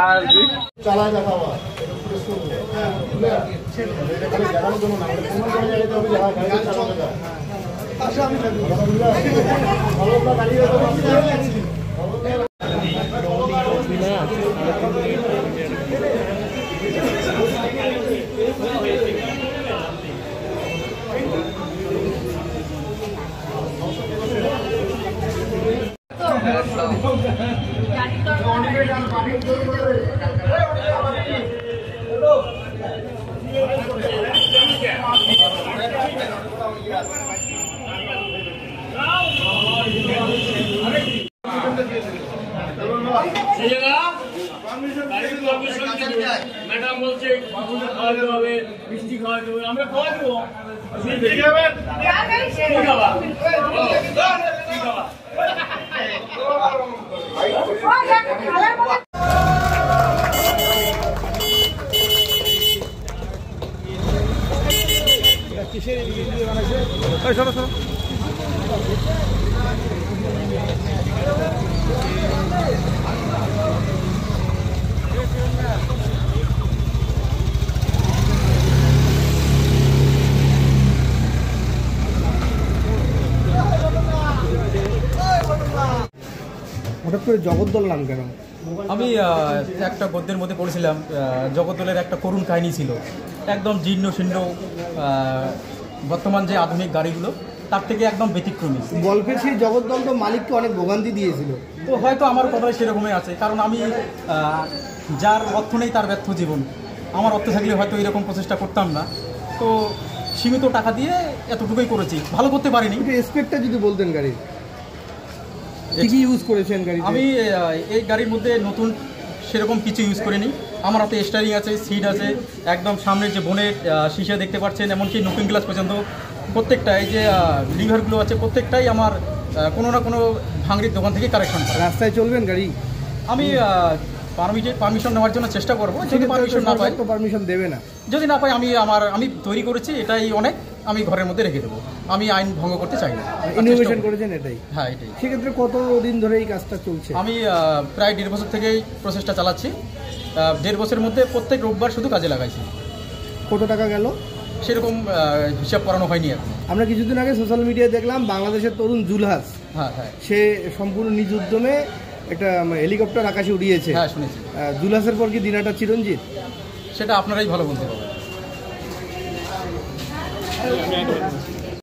আর চালায় দেখাবা জানানোর জন্য না ম্যাডাম বলছে খাওয়াতে হবে, মিষ্টি খাওয়াতে হবে, আমরা খাওয়া দেবো। হঠাৎ করে জগদ্দল নাম কেন? আমি একটা গদ্যের মধ্যে পড়েছিলাম, জগদ্দলের একটা করুণ কাহিনী ছিল, একদম জীর্ণ শীর্ণ বর্তমান যে আধুনিক গাড়িগুলো তার থেকে একদম ব্যতিক্রমী। গল্পের সেই জগদ্দল তো মালিককে অনেক ভোগান্তি দিয়েছিল, তো হয়তো আমার কথাই সেরকমই আছে, কারণ আমি যার অর্থ নেই তার ব্যর্থ জীবন, আমার অর্থ থাকলে হয়তো এরকম প্রচেষ্টা করতাম না। তো সীমিত টাকা দিয়ে এতটুকুই করেছি, ভালো করতে পারিনি। স্পেকটা যদি বলতেন গাড়ির কি ইউজ করেছেন গাড়ি? আমি এই গাড়ির মধ্যে নতুন সেরকম কিছু ইউজ করিনি। আমার হাতে স্টারিং আছে, সিট আছে, একদম সামনের যে বোনের শিশা দেখতে পাচ্ছেন, এমনকি লুকিং গ্লাস পর্যন্ত প্রত্যেকটা, এই যে লিভারগুলো আছে প্রত্যেকটাই আমার কোনো না কোনো ভাঙড়ির দোকান থেকে কালেকশন করা। রাস্তায় চলবেন গাড়ি? আমি পারমিশন নেওয়ার জন্য চেষ্টা করবো, যদি পারমিশন না পাই, তো পারমিশন দেবে না, যদি না পাই আমি তৈরি করেছি, এটাই অনেক, আমি ঘরের মধ্যে রেখে দেবো। আমি আইন ভঙ্গ করতে চাই না। ইনোভেশন করেছেন এটাই? হ্যাঁ, এটাই। সেক্ষেত্রে কতদিন ধরে এই কাজটা চলছে? আমি প্রায় 1.5 বছর থেকেই প্রসেসটা চালাচ্ছি। 1.5 বছরের মধ্যে প্রত্যেক রোববার শুধু কাজে লাগাইছি। কত টাকা গেল সেরকম হিসাব করানো হয়নি এখন। আমরা কিছুদিন আগে সোশ্যাল মিডিয়ায় দেখলাম বাংলাদেশের তরুণ জুলহাস, হ্যাঁ হ্যাঁ, সে সম্পূর্ণ নিজ উদ্যমে একটা হেলিকপ্টার আকাশে উড়িয়েছে। হ্যাঁ, শুনেছি। জুলহাসের পর কি দিনাটা চিরঞ্জিত? সেটা আপনারাই ভালো বলতে পারবেন।